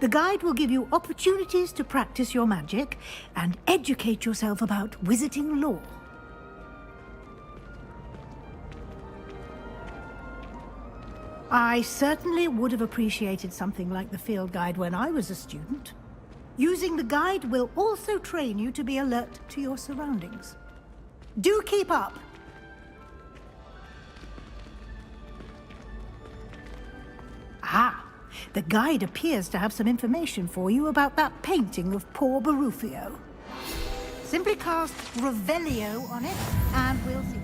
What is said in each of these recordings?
The guide will give you opportunities to practice your magic and educate yourself about wizarding lore. I certainly would have appreciated something like the field guide when I was a student. Using the guide will also train you to be alert to your surroundings. Do keep up! Ah, the guide appears to have some information for you about that painting of poor Barufio. Simply cast Revelio on it, and we'll see.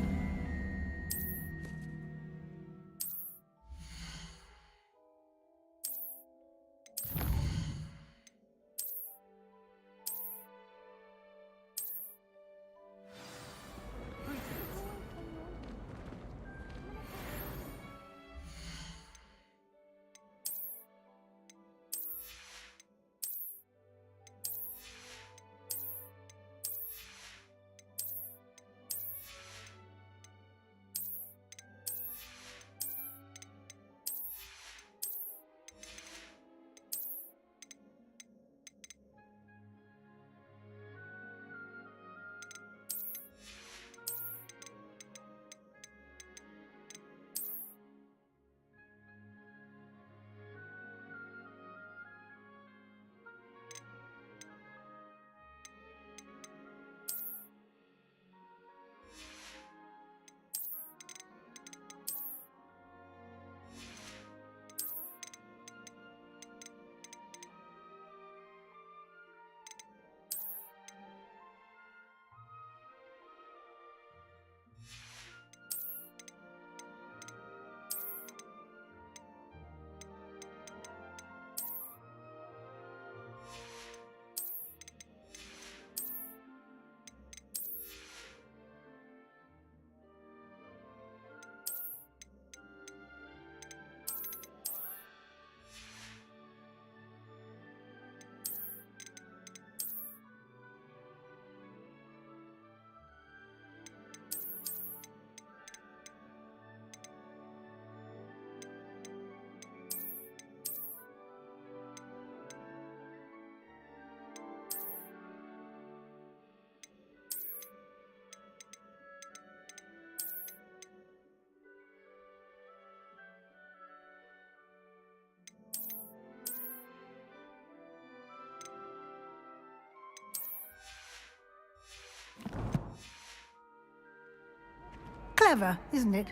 Clever, isn't it?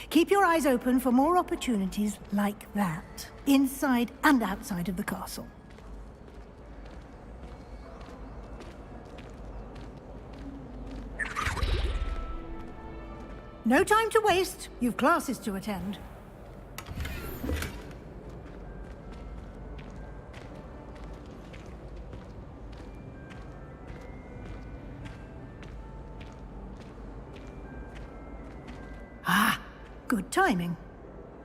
Keep your eyes open for more opportunities like that, inside and outside of the castle. No time to waste. You've classes to attend. Good timing.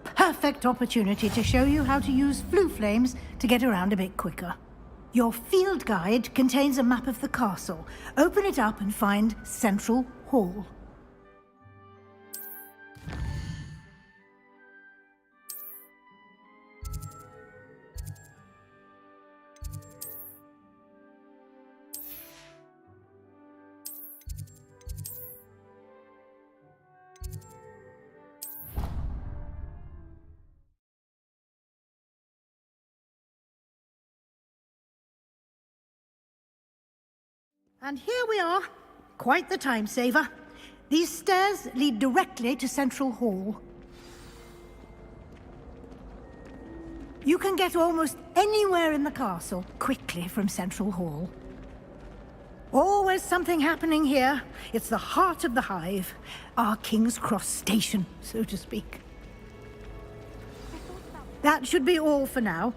Perfect opportunity to show you how to use flue flames to get around a bit quicker. Your field guide contains a map of the castle. Open it up and find Central Hall. And here we are. Quite the time saver. These stairs lead directly to Central Hall. You can get almost anywhere in the castle quickly from Central Hall. Always something happening here. It's the heart of the hive. Our King's Cross station, so to speak. That should be all for now.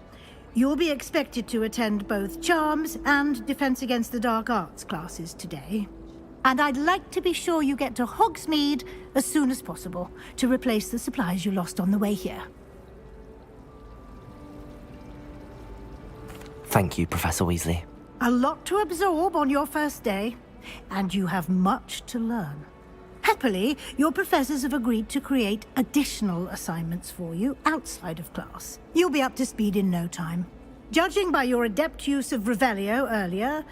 You'll be expected to attend both Charms and Defense Against the Dark Arts classes today. And I'd like to be sure you get to Hogsmeade as soon as possible to replace the supplies you lost on the way here. Thank you, Professor Weasley. A lot to absorb on your first day, and you have much to learn. Happily, your professors have agreed to create additional assignments for you outside of class. You'll be up to speed in no time. Judging by your adept use of Revelio earlier,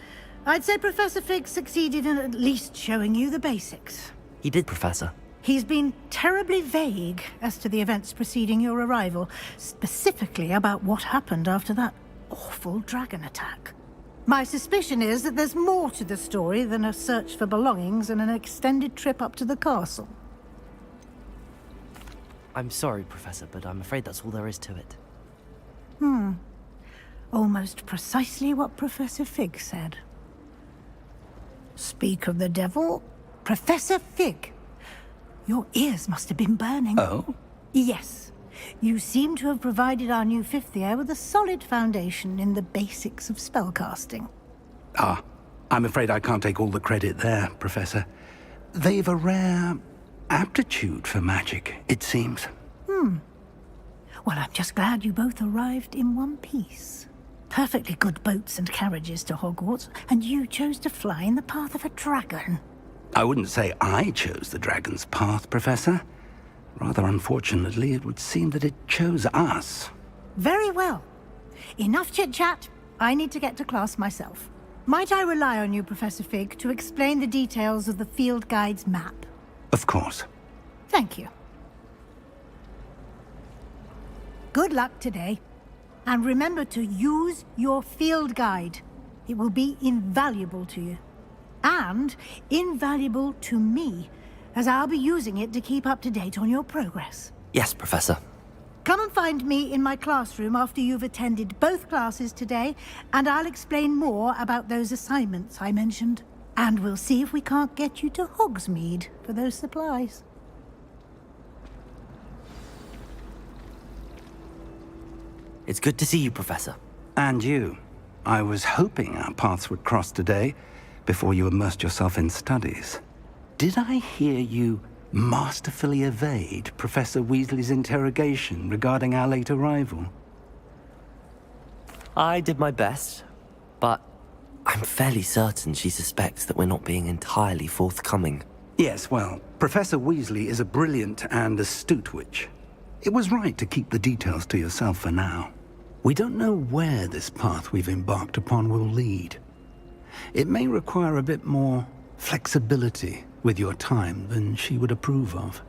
I'd say Professor Fig succeeded in at least showing you the basics. He did, Professor. He's been terribly vague as to the events preceding your arrival, specifically about what happened after that awful dragon attack. My suspicion is that there's more to the story than a search for belongings and an extended trip up to the castle. I'm sorry, Professor, but I'm afraid that's all there is to it. Almost precisely what Professor Fig said. Speak of the devil, Professor Fig. Your ears must have been burning. Oh? Yes. You seem to have provided our new fifth year with a solid foundation in the basics of spellcasting. Ah, I'm afraid I can't take all the credit there, Professor. They've a rare aptitude for magic, it seems. Well, I'm just glad you both arrived in one piece. Perfectly good boats and carriages to Hogwarts, and you chose to fly in the path of a dragon. I wouldn't say I chose the dragon's path, Professor. Rather unfortunately, it would seem that it chose us. Very well. Enough chit-chat. I need to get to class myself. Might I rely on you, Professor Fig, to explain the details of the field guide's map? Of course. Thank you. Good luck today. And remember to use your field guide. It will be invaluable to you. And invaluable to me, as I'll be using it to keep up to date on your progress. Yes, Professor. Come and find me in my classroom after you've attended both classes today, and I'll explain more about those assignments I mentioned. And we'll see if we can't get you to Hogsmeade for those supplies. It's good to see you, Professor. And you. I was hoping our paths would cross today, before you immersed yourself in studies. Did I hear you masterfully evade Professor Weasley's interrogation regarding our late arrival? I did my best, but I'm fairly certain she suspects that we're not being entirely forthcoming. Yes, well, Professor Weasley is a brilliant and astute witch. It was right to keep the details to yourself for now. We don't know where this path we've embarked upon will lead. It may require a bit more flexibility with your time than she would approve of.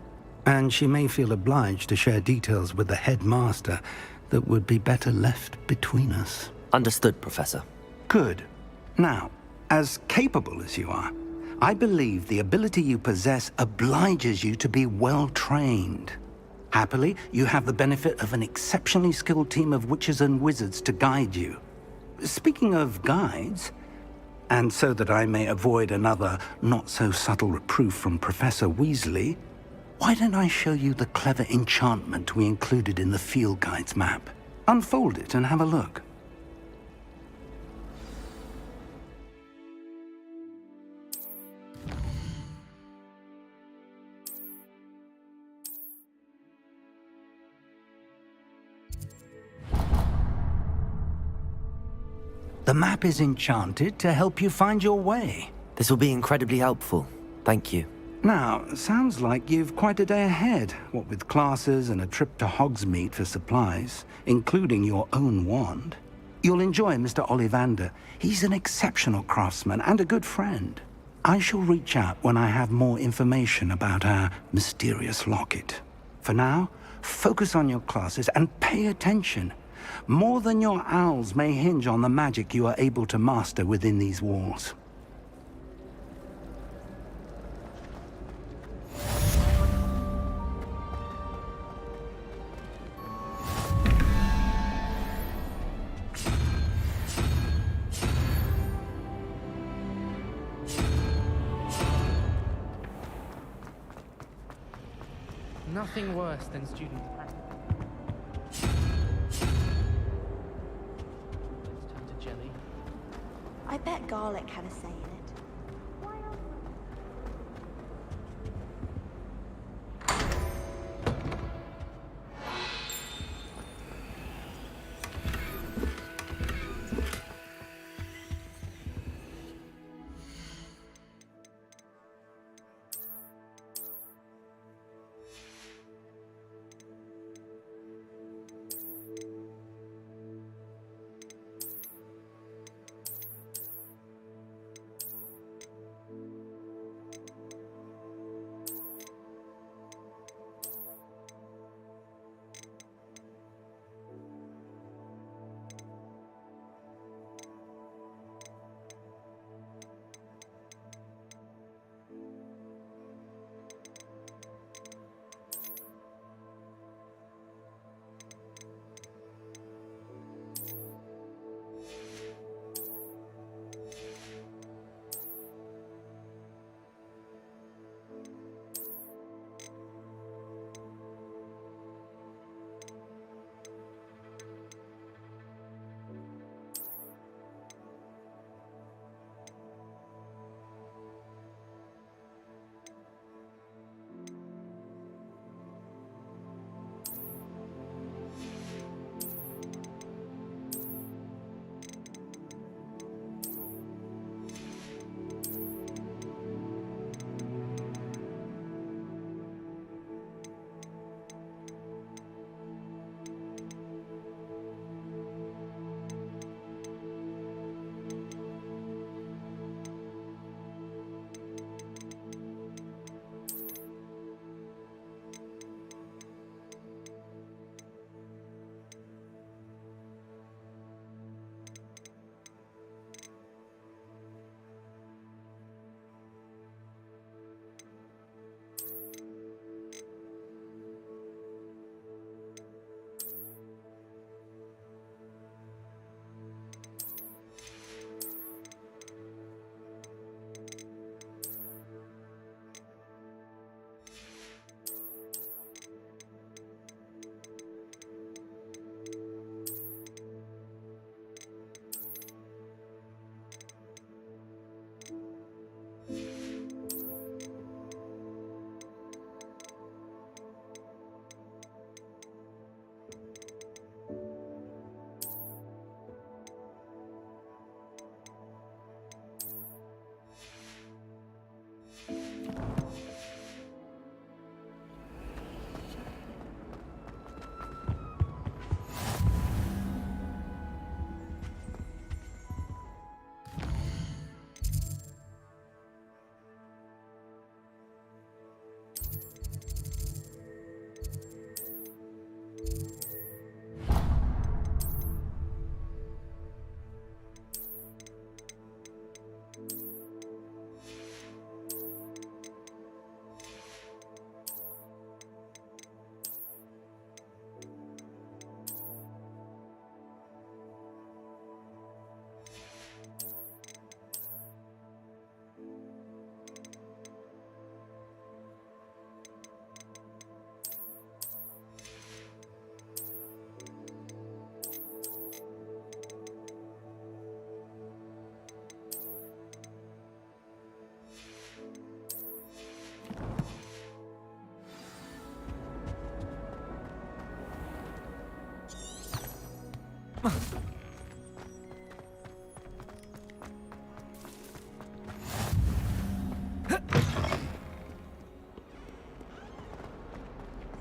And she may feel obliged to share details with the headmaster that would be better left between us. Understood, Professor. Good. Now, as capable as you are, I believe the ability you possess obliges you to be well-trained. Happily, you have the benefit of an exceptionally skilled team of witches and wizards to guide you. Speaking of guides, and so that I may avoid another not-so-subtle reproof from Professor Weasley, why don't I show you the clever enchantment we included in the field guide's map? Unfold it and have a look. The map is enchanted to help you find your way. This will be incredibly helpful. Thank you. Now, sounds like you've quite a day ahead, what with classes and a trip to Hogsmeade for supplies, including your own wand. You'll enjoy Mr. Ollivander. He's an exceptional craftsman and a good friend. I shall reach out when I have more information about our mysterious locket. For now, focus on your classes and pay attention. More than your owls may hinge on the magic you are able to master within these walls. Nothing worse than student panic. Let's turn to jelly. I bet garlic had a say in it.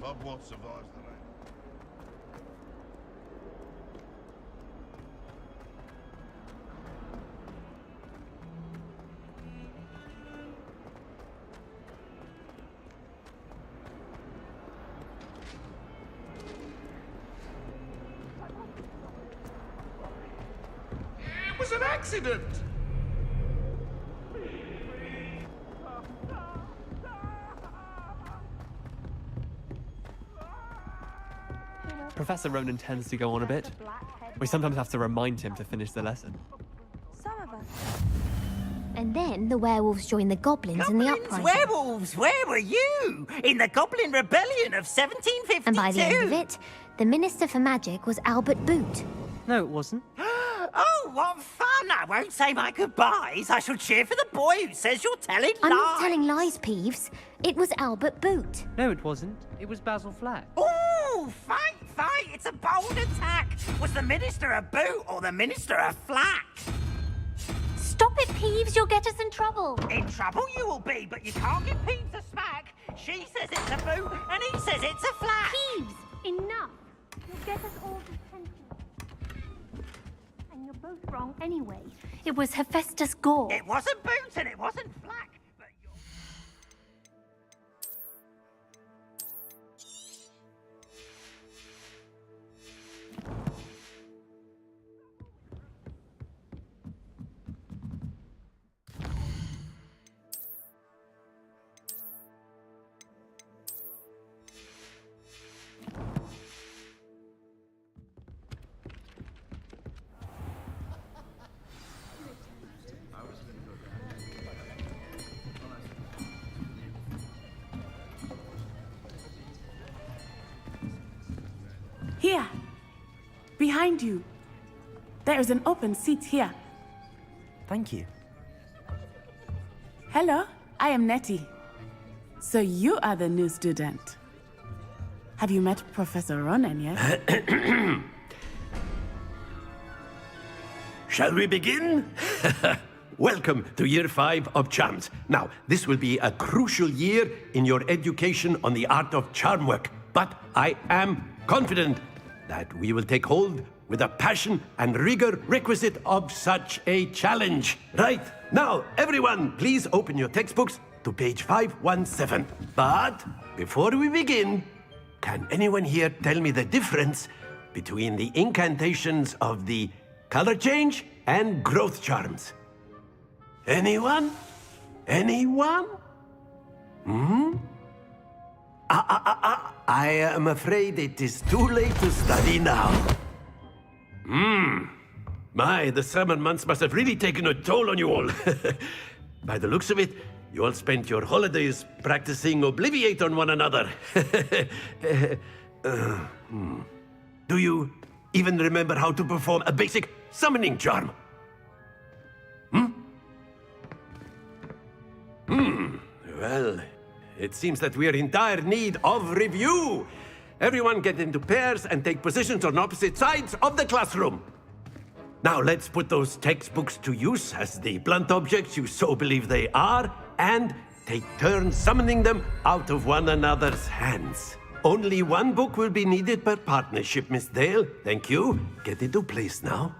Hogwarts survives the rain. It was an accident! Professor Ronan tends to go on a bit. We sometimes have to remind him to finish the lesson. Some of us. And then the werewolves joined the goblins in the uprising. Werewolves, where were you? In the Goblin Rebellion of 1752? And by the end of it, the Minister for Magic was Albert Boot. No, it wasn't. Oh, what fun! I won't say my goodbyes. I shall cheer for the boy who says you're telling I'm lies. not telling lies, Peeves. It was Albert Boot. No, it wasn't. It was Basil Flack. Ooh, fight, fight! It's a bold attack. Was the Minister a boot or the Minister a flack? Stop it, Peeves. You'll get us in trouble. In trouble you will be, but you can't give Peeves a smack. She says it's a boot and he says it's a flack. Peeves, enough. You'll get us all detention. And you're both wrong anyway. It was Hephaestus Gore. It wasn't boot and it wasn't flack. But you're... Here, behind you. There is an open seat here. Thank you. Hello, I am Nettie. So you are the new student. Have you met Professor Ronan yet? Shall we begin? Welcome to Year 5 of Charms. Now, this will be a crucial year in your education on the art of charm work, but I am confident that we will take hold with the passion and rigor requisite of such a challenge. Right, now, everyone, please open your textbooks to page 517. But before we begin, can anyone here tell me the difference between the incantations of the color change and growth charms? Anyone? Anyone? I am afraid it is too late to study now. My, the summer months must have really taken a toll on you all. By the looks of it, you all spent your holidays practicing Obliviate on one another. Do you even remember how to perform a basic summoning charm? Well, it seems that we are in dire need of review. Everyone get into pairs and take positions on opposite sides of the classroom. Now let's put those textbooks to use as the blunt objects you so believe they are, and take turns summoning them out of one another's hands. Only one book will be needed per partnership, Miss Dale. Thank you. Get into place now.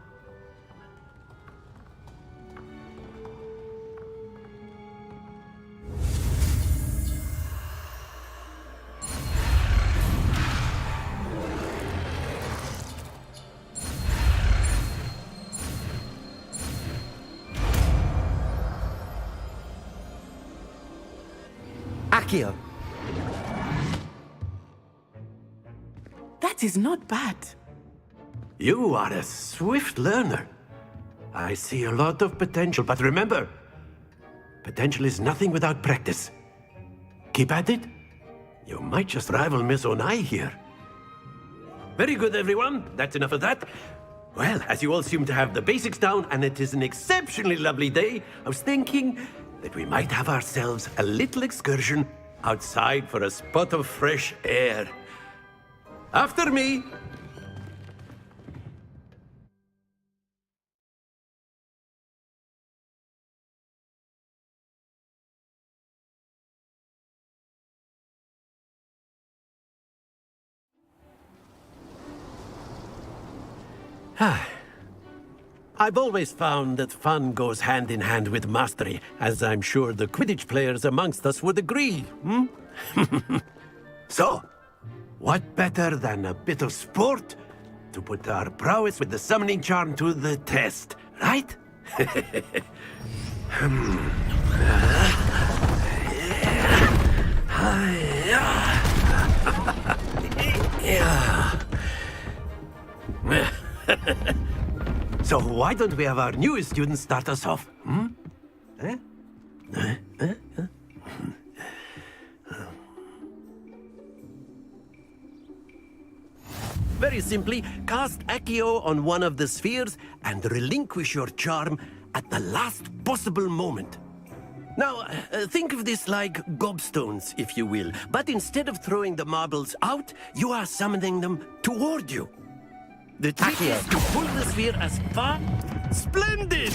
Accio. That is not bad. You are a swift learner. I see a lot of potential, but remember, potential is nothing without practice. Keep at it. You might just rival Miss Onai here. Very good, everyone. That's enough of that. Well, as you all seem to have the basics down, and it is an exceptionally lovely day, I was thinking that we might have ourselves a little excursion outside for a spot of fresh air. After me. I've always found that fun goes hand in hand with mastery, as I'm sure the Quidditch players amongst us would agree, hmm? So, what better than a bit of sport to put our prowess with the summoning charm to the test, right? So why don't we have our newest student start us off? Very simply, cast Accio on one of the spheres and relinquish your charm at the last possible moment. Now, think of this like gobstones, if you will, but instead of throwing the marbles out, you are summoning them toward you. The trick is to pull the sphere as far... Splendid!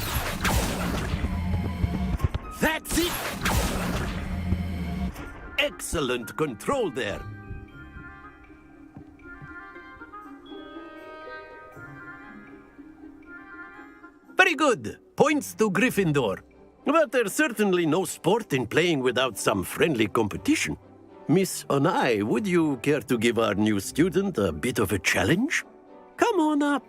That's it! Excellent control there. Very good. Points to Gryffindor. But there's certainly no sport in playing without some friendly competition. Miss Onai, would you care to give our new student a bit of a challenge? Come on up.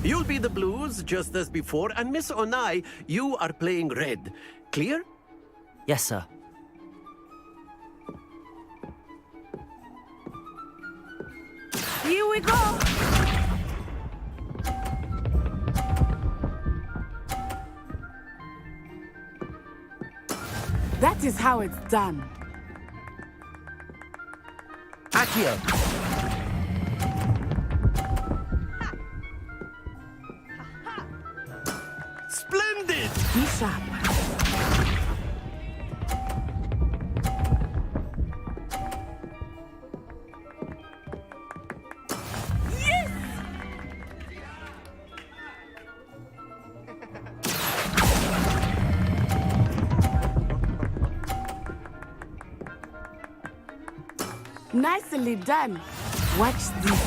You'll be the blues, just as before, and Miss Onai, you are playing red. Clear? Yes, sir. Here we go! That is how it's done. Accio! Splendid! Be sharp. Nicely done. Watch this.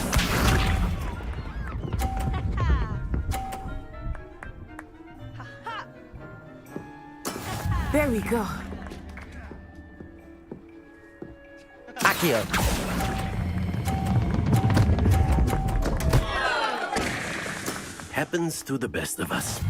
There we go. Accio! Happens to the best of us.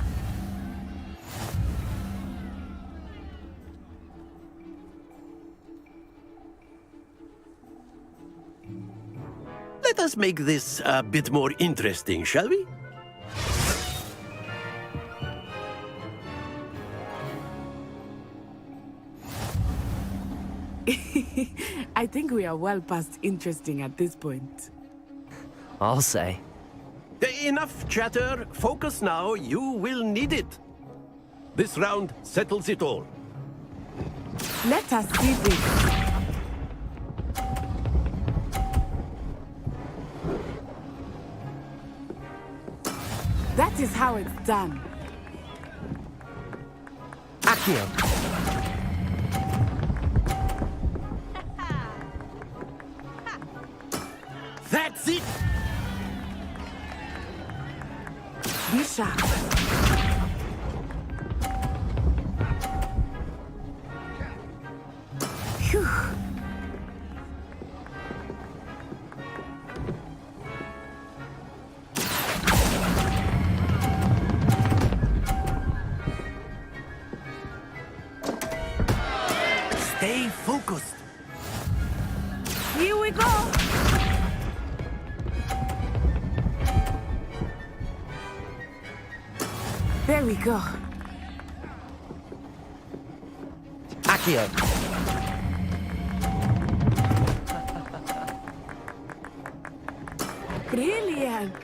Let us make this a bit more interesting, shall we? I think we are well past interesting at this point. I'll say. Enough chatter. Focus now. You will need it. This round settles it all. Let us see this. That is how it's done. Accio! That's it! Be sharp. Phew. Stay focused. Here we go. There we go. Accio! Brilliant.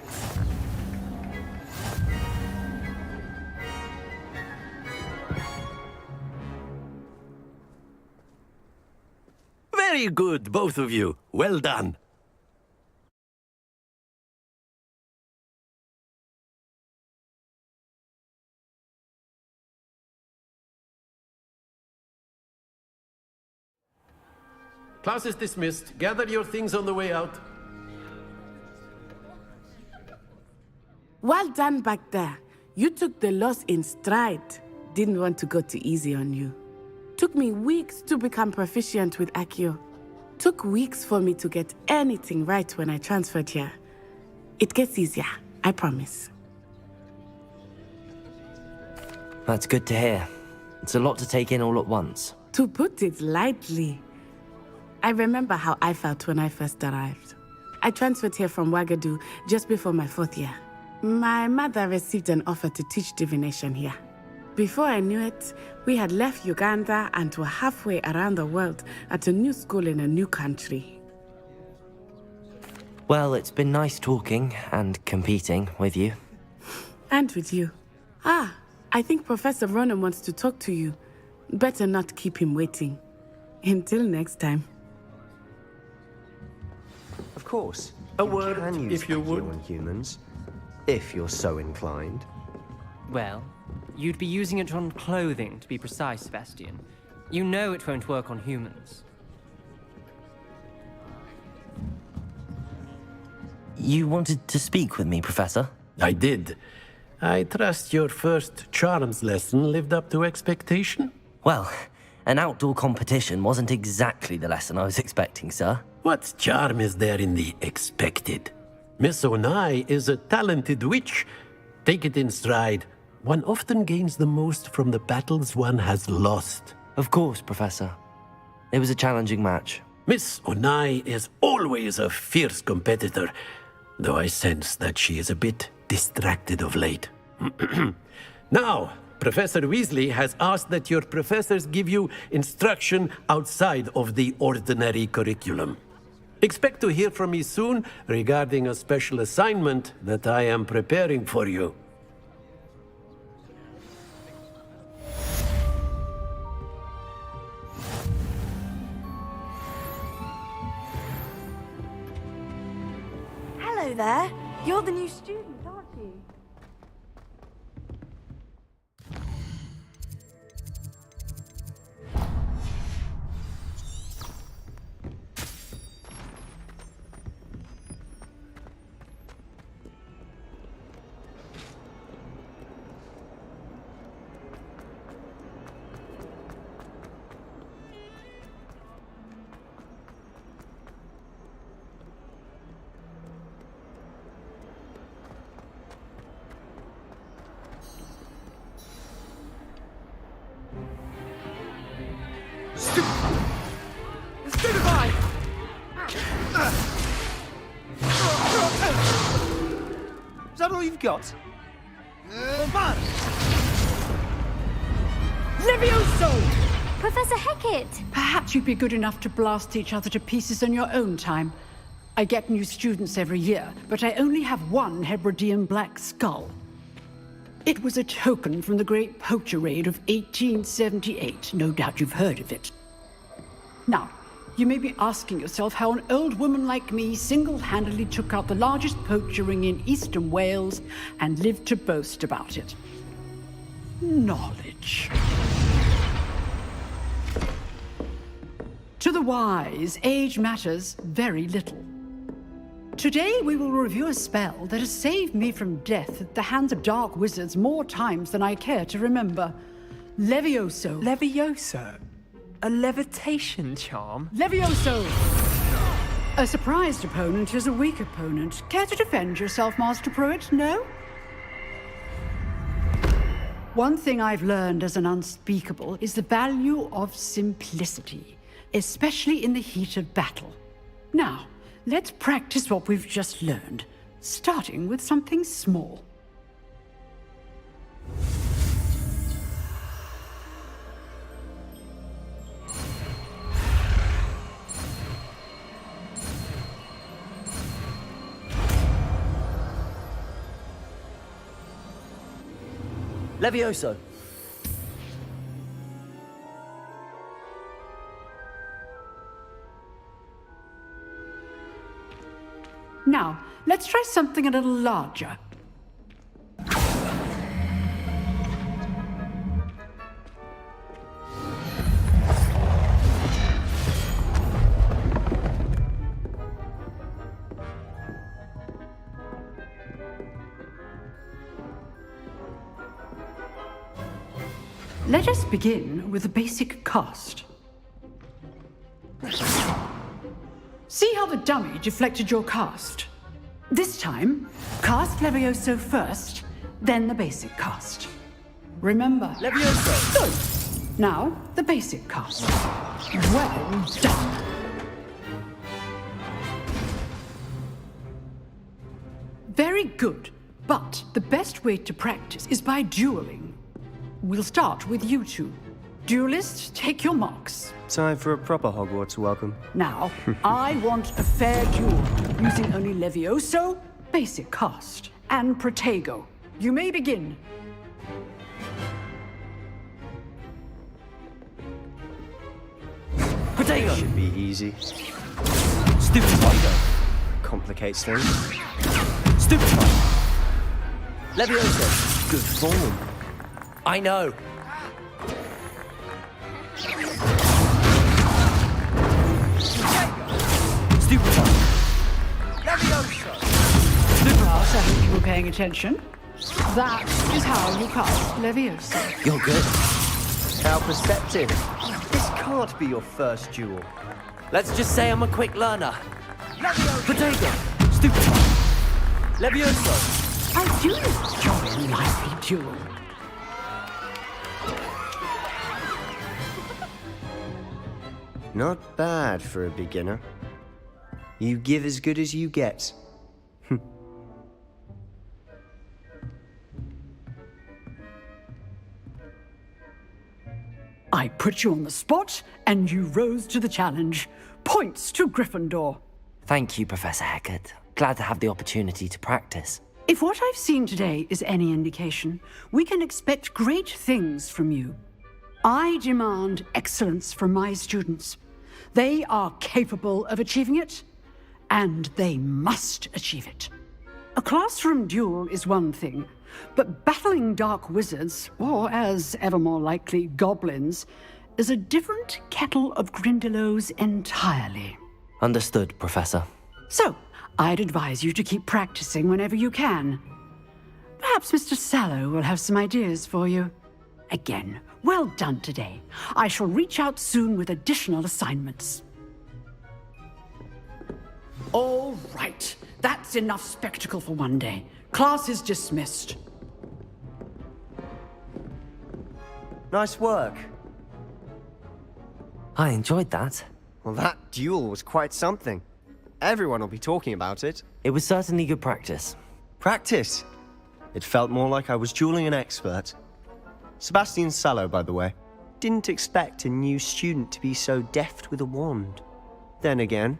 Very good, both of you. Well done. Class is dismissed. Gather your things on the way out. Well done back there. You took the loss in stride. Didn't want to go too easy on you. Took me weeks to become proficient with Accio. Took weeks for me to get anything right when I transferred here. It gets easier, I promise. That's good to hear. It's a lot to take in all at once. To put it lightly, I remember how I felt when I first arrived. I transferred here from Wagadu just before my 4th year. My mother received an offer to teach divination here. Before I knew it, we had left Uganda and were halfway around the world at a new school in a new country. Well, it's been nice talking and competing with you. And with you. I think Professor Ronan wants to talk to you. Better not keep him waiting. Until next time. Of course. A word, can use if you would. on humans, if you're so inclined. Well, you'd be using it on clothing, to be precise, Sebastian. You know it won't work on humans. You wanted to speak with me, Professor? I did. I trust your first charms lesson lived up to expectation? Well, an outdoor competition wasn't exactly the lesson I was expecting, sir. What charm is there in the expected? Miss Onai is a talented witch. Take it in stride. One often gains the most from the battles one has lost. Of course, Professor. It was a challenging match. Miss Onai is always a fierce competitor, though I sense that she is a bit distracted of late. Now, Professor Weasley has asked that your professors give you instruction outside of the ordinary curriculum. Expect to hear from me soon regarding a special assignment that I am preparing for you. Hello there. You're the new student, aren't you? Stupefy! Is that all you've got? Bombard! Levioso! Professor Hecat! Perhaps you'd be good enough to blast each other to pieces in your own time. I get new students every year, but I only have one Hebridean black skull. It was a token from the Great Poacher Raid of 1878. No doubt you've heard of it. Now, you may be asking yourself how an old woman like me single-handedly took out the largest poacher ring in eastern Wales and lived to boast about it. Knowledge. To the wise, age matters very little. Today we will review a spell that has saved me from death at the hands of dark wizards more times than I care to remember. Levioso. Levioso? A levitation charm? Levioso! A surprised opponent is a weak opponent. Care to defend yourself, Master Pruitt? No? One thing I've learned as an unspeakable is the value of simplicity, especially in the heat of battle. Now, let's practice what we've just learned, starting with something small. Levioso! Now, let's try something a little larger. Let us begin with the basic cast. See how the dummy deflected your cast? This time, cast Levioso first, then the basic cast. Remember, Levioso! Good. Now, the basic cast. Well done. Very good, but the best way to practice is by dueling. We'll start with you two. Duelists, take your marks. Time for a proper Hogwarts welcome. Now, I want a fair duel, using only Levioso, basic cast, and Protego. You may begin. Protego! Should be easy. Stupefier! Complicates things. Stupefier! Levioso! Good form. I know. Stupefier! Levioso! Class, I hope you were paying attention. That is how you cast Levioso. You're good. How perceptive. This can't be your first duel. Let's just say I'm a quick learner. Levioso! Protego! Stupefier! Levioso! I do enjoy a lively duel. Not bad for a beginner. You give as good as you get. I put you on the spot, and you rose to the challenge. Points to Gryffindor. Thank you, Professor Hecat. Glad to have the opportunity to practice. If what I've seen today is any indication, we can expect great things from you. I demand excellence from my students. They are capable of achieving it, and they must achieve it. A classroom duel is one thing, but battling dark wizards, or as ever more likely, goblins, is a different kettle of Grindylows entirely. Understood, Professor. So, I'd advise you to keep practicing whenever you can. Perhaps Mr. Sallow will have some ideas for you. Again, well done today. I shall reach out soon with additional assignments. All right. That's enough spectacle for one day. Class is dismissed. Nice work. I enjoyed that. Well, that duel was quite something. Everyone will be talking about it. It was certainly good practice. Practice? It felt more like I was dueling an expert. Sebastian Sallow, by the way. Didn't expect a new student to be so deft with a wand. Then again,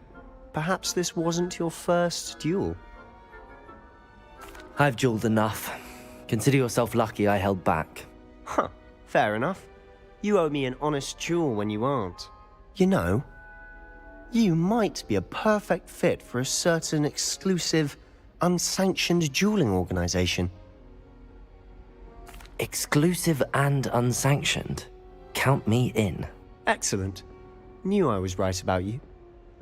perhaps this wasn't your first duel. I've dueled enough. Consider yourself lucky I held back. Huh, fair enough. You owe me an honest duel when you aren't. You know, you might be a perfect fit for a certain exclusive, unsanctioned dueling organization. Exclusive and unsanctioned? Count me in. Excellent. Knew I was right about you.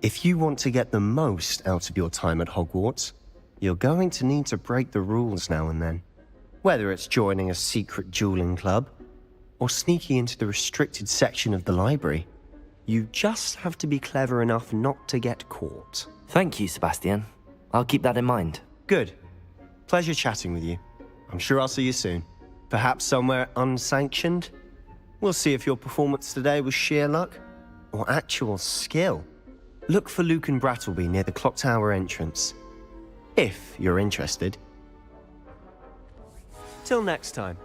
If you want to get the most out of your time at Hogwarts, you're going to need to break the rules now and then. Whether it's joining a secret dueling club, or sneaking into the restricted section of the library, you just have to be clever enough not to get caught. Thank you, Sebastian. I'll keep that in mind. Good. Pleasure chatting with you. I'm sure I'll see you soon. Perhaps somewhere unsanctioned? We'll see if your performance today was sheer luck or actual skill. Look for Luke and Brattleby near the clock tower entrance, if you're interested. Till next time.